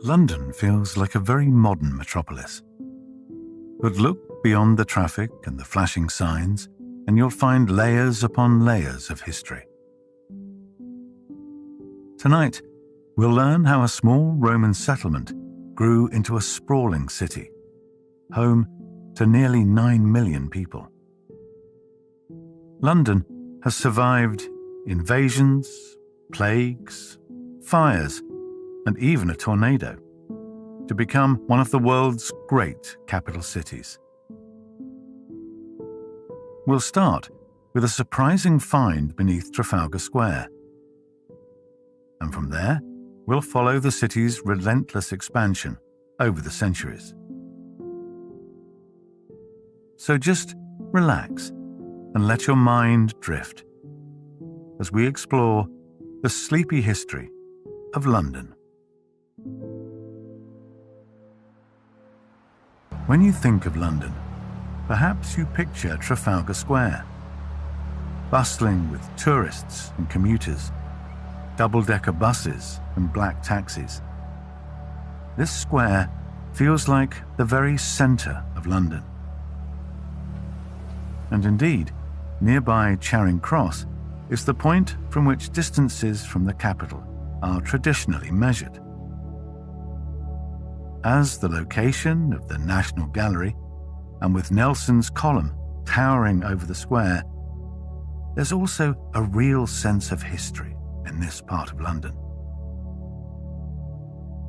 London feels like a very modern metropolis. But look beyond the traffic and the flashing signs, and you'll find layers upon layers of history. Tonight, we'll learn how a small Roman settlement grew into a sprawling city, home to nearly 9 million people. London has survived invasions, plagues, fires, and even a tornado, to become one of the world's great capital cities. We'll start with a surprising find beneath Trafalgar Square. And from there, we'll follow the city's relentless expansion over the centuries. So just relax and let your mind drift as we explore the sleepy history of London. When you think of London, perhaps you picture Trafalgar Square, bustling with tourists and commuters, double-decker buses and black taxis. This square feels like the very centre of London. And indeed, nearby Charing Cross is the point from which distances from the capital are traditionally measured. As the location of the National Gallery, and with Nelson's column towering over the square, there's also a real sense of history in this part of London.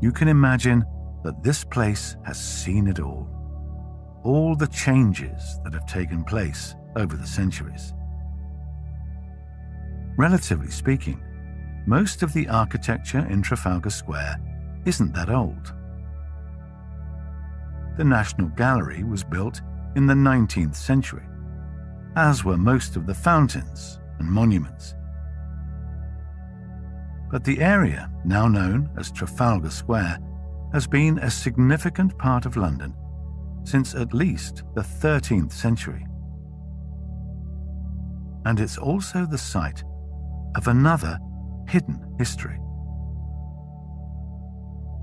You can imagine that this place has seen it all the changes that have taken place over the centuries. Relatively speaking, most of the architecture in Trafalgar Square isn't that old. The National Gallery was built in the 19th century, as were most of the fountains and monuments. But the area, now known as Trafalgar Square, has been a significant part of London since at least the 13th century. And it's also the site of another hidden history.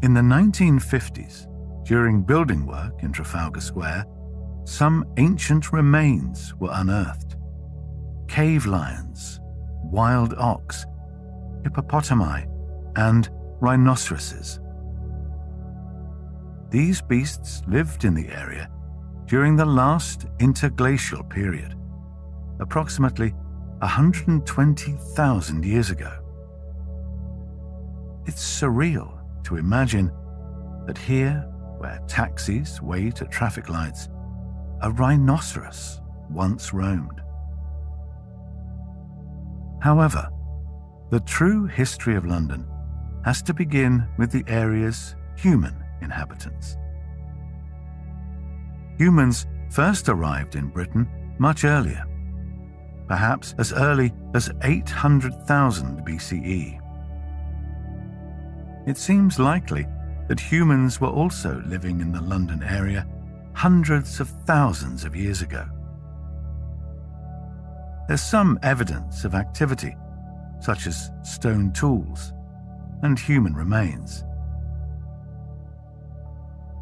In the 1950s, during building work in Trafalgar Square, some ancient remains were unearthed. Cave lions, wild ox, hippopotami, and rhinoceroses. These beasts lived in the area during the last interglacial period, approximately 120,000 years ago. It's surreal to imagine that here, where taxis wait at traffic lights, a rhinoceros once roamed. However, the true history of London has to begin with the area's human inhabitants. Humans first arrived in Britain much earlier, perhaps as early as 800,000 BCE. It seems likely that humans were also living in the London area hundreds of thousands of years ago. There's some evidence of activity, such as stone tools and human remains.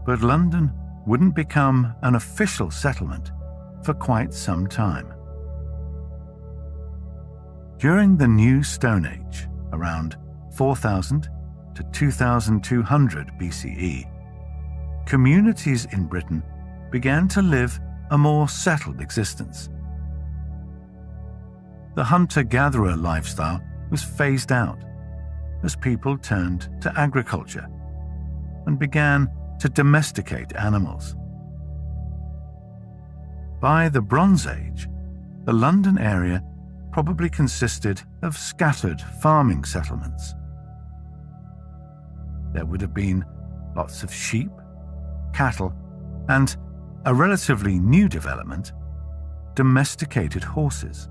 But London wouldn't become an official settlement for quite some time. During the New Stone Age, around 4000 to 2200 BCE, communities in Britain began to live a more settled existence. The hunter-gatherer lifestyle was phased out as people turned to agriculture and began to domesticate animals. By the Bronze Age, the London area probably consisted of scattered farming settlements. There would have been lots of sheep, cattle, and a relatively new development, domesticated horses.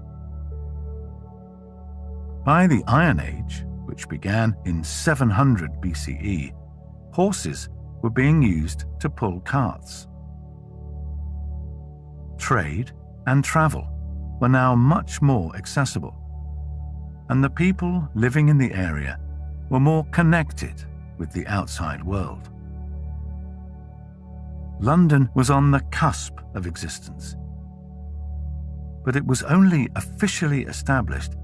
By the Iron Age, which began in 700 BCE, horses were being used to pull carts. Trade and travel were now much more accessible, and the people living in the area were more connected with the outside world. London was on the cusp of existence, but it was only officially established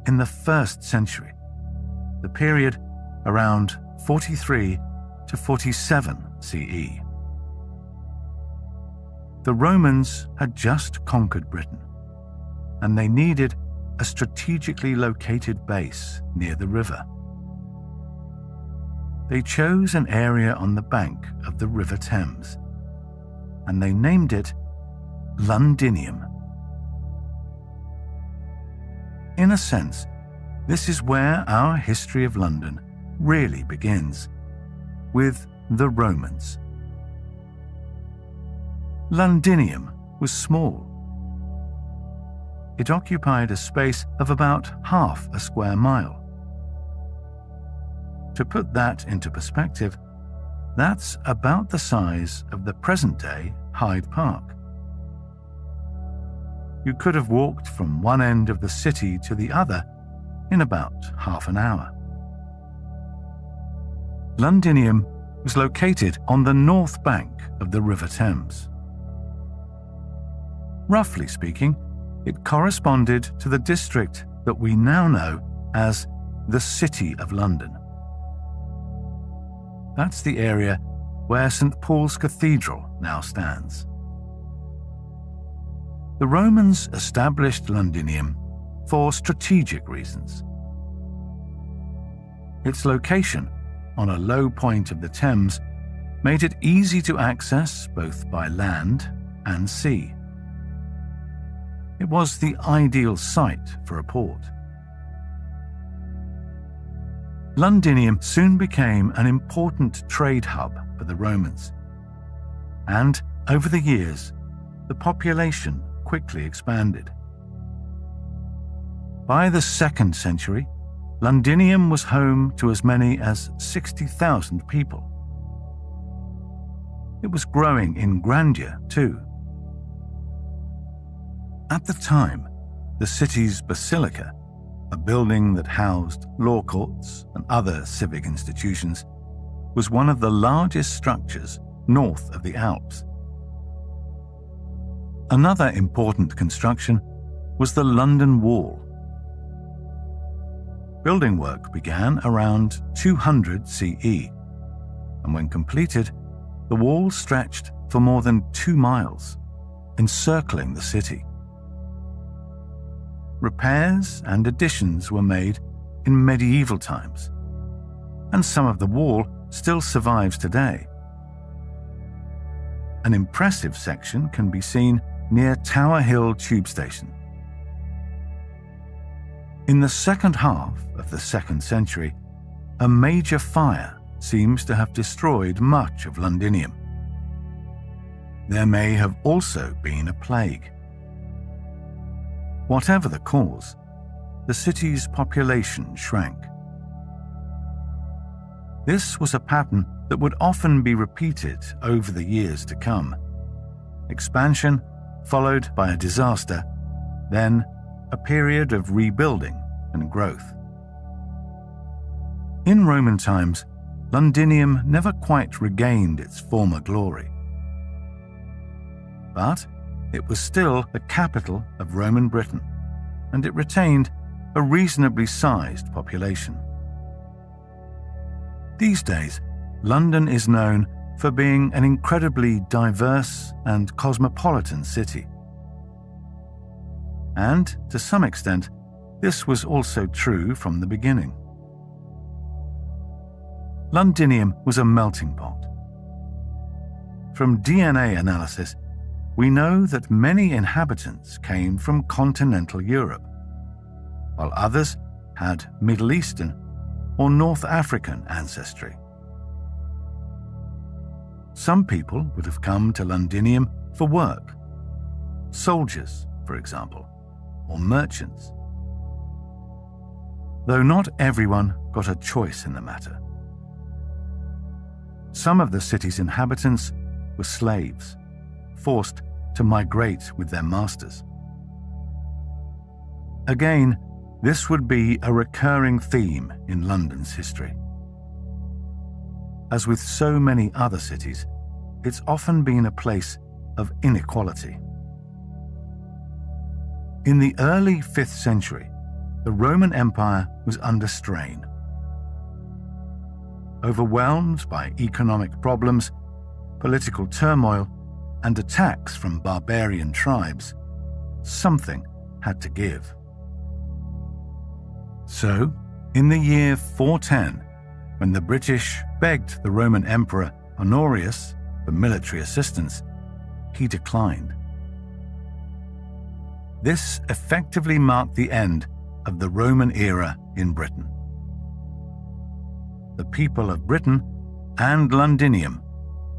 in the 1st century, the period around 43 to 47 CE. The Romans had just conquered Britain, and they needed a strategically located base near the river. They chose an area on the bank of the River Thames, and they named it Londinium. In a sense, this is where our history of London really begins, with the Romans. Londinium was small. It occupied a space of about half a square mile. To put that into perspective, that's about the size of the present-day Hyde Park. You could have walked from one end of the city to the other in about half an hour. Londinium was located on the north bank of the River Thames. Roughly speaking, it corresponded to the district that we now know as the City of London. That's the area where St. Paul's Cathedral now stands. The Romans established Londinium for strategic reasons. Its location on a low point of the Thames made it easy to access both by land and sea. It was the ideal site for a port. Londinium soon became an important trade hub for the Romans, and over the years, the population quickly expanded. By the 2nd century, Londinium was home to as many as 60,000 people. It was growing in grandeur too. At the time, the city's basilica, a building that housed law courts and other civic institutions, was one of the largest structures north of the Alps. Another important construction was the London Wall. Building work began around 200 CE, and when completed, the wall stretched for more than 2 miles, encircling the city. Repairs and additions were made in medieval times, and some of the wall still survives today. An impressive section can be seen near Tower Hill Tube Station. In the second half of the 2nd century, a major fire seems to have destroyed much of Londinium. There may have also been a plague. Whatever the cause, the city's population shrank. This was a pattern that would often be repeated over the years to come. Expansion, followed by a disaster, then a period of rebuilding and growth. In Roman times, Londinium never quite regained its former glory. But it was still the capital of Roman Britain, and it retained a reasonably sized population. These days, London is known for being an incredibly diverse and cosmopolitan city. And, to some extent, this was also true from the beginning. Londinium was a melting pot. From DNA analysis, we know that many inhabitants came from continental Europe, while others had Middle Eastern or North African ancestry. Some people would have come to Londinium for work, soldiers, for example, or merchants. Though not everyone got a choice in the matter. Some of the city's inhabitants were slaves, forced to migrate with their masters. Again, this would be a recurring theme in London's history. as with so many other cities, it's often been a place of inequality. In the early 5th century, the Roman Empire was under strain. Overwhelmed by economic problems, political turmoil, and attacks from barbarian tribes, something had to give. So, in the year 410, when the British begged the Roman Emperor Honorius for military assistance, he declined. This effectively marked the end of the Roman era in Britain. The people of Britain and Londinium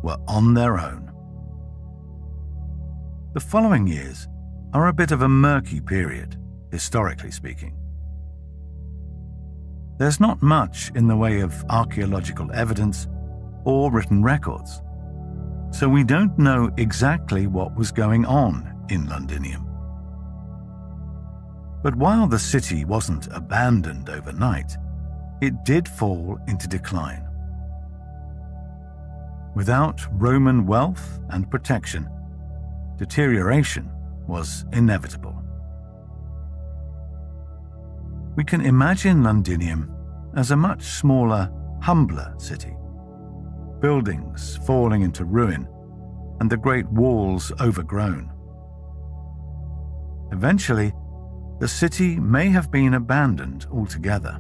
were on their own. The following years are a bit of a murky period, historically speaking. There's not much in the way of archaeological evidence or written records, so we don't know exactly what was going on in Londinium. But while the city wasn't abandoned overnight, it did fall into decline. Without Roman wealth and protection, deterioration was inevitable. We can imagine Londinium as a much smaller, humbler city. Buildings falling into ruin and the great walls overgrown. Eventually, the city may have been abandoned altogether.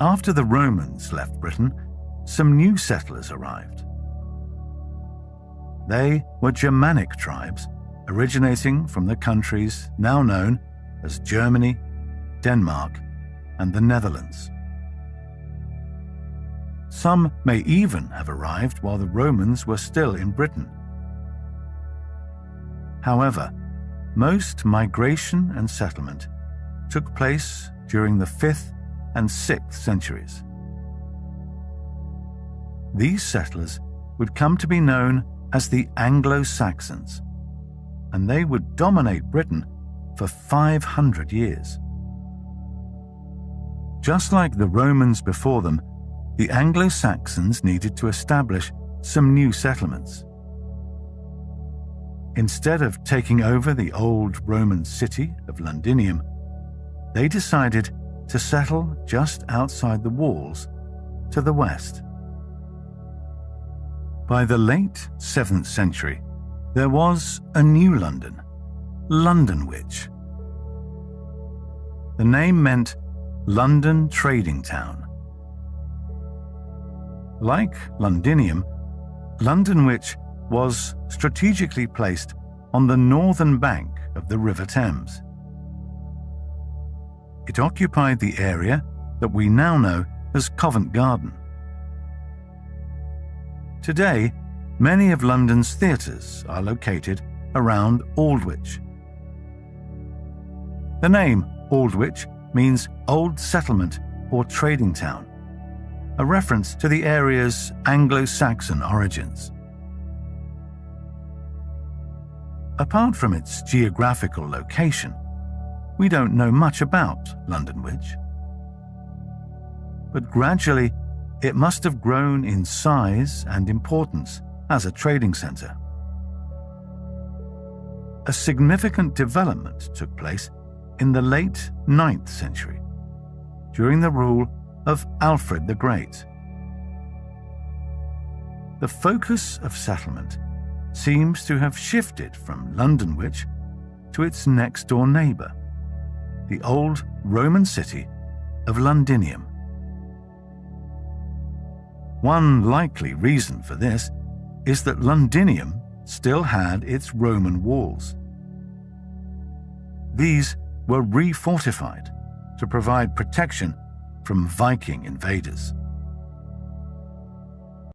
After the Romans left Britain, some new settlers arrived. They were Germanic tribes originating from the countries now known as Germany, Denmark, and the Netherlands. Some may even have arrived while the Romans were still in Britain. However, most migration and settlement took place during the 5th and 6th centuries. These settlers would come to be known as the Anglo-Saxons, and they would dominate Britain for 500 years. Just like the Romans before them, the Anglo-Saxons needed to establish some new settlements. Instead of taking over the old Roman city of Londinium, they decided to settle just outside the walls to the west. By the late 7th century, there was a new London, Londonwich. The name meant London Trading Town. Like Londinium, Londonwich was strategically placed on the northern bank of the River Thames. It occupied the area that we now know as Covent Garden. Today, many of London's theatres are located around Aldwych. The name Aldwych means Old Settlement or Trading Town, a reference to the area's Anglo-Saxon origins. Apart from its geographical location, we don't know much about Londonwich. But gradually, it must have grown in size and importance as a trading centre. A significant development took place in the late 9th century, during the rule of Alfred the Great. The focus of settlement seems to have shifted from Londonwich to its next-door neighbour, the old Roman city of Londinium. One likely reason for this is that Londinium still had its Roman walls. These were refortified to provide protection from Viking invaders.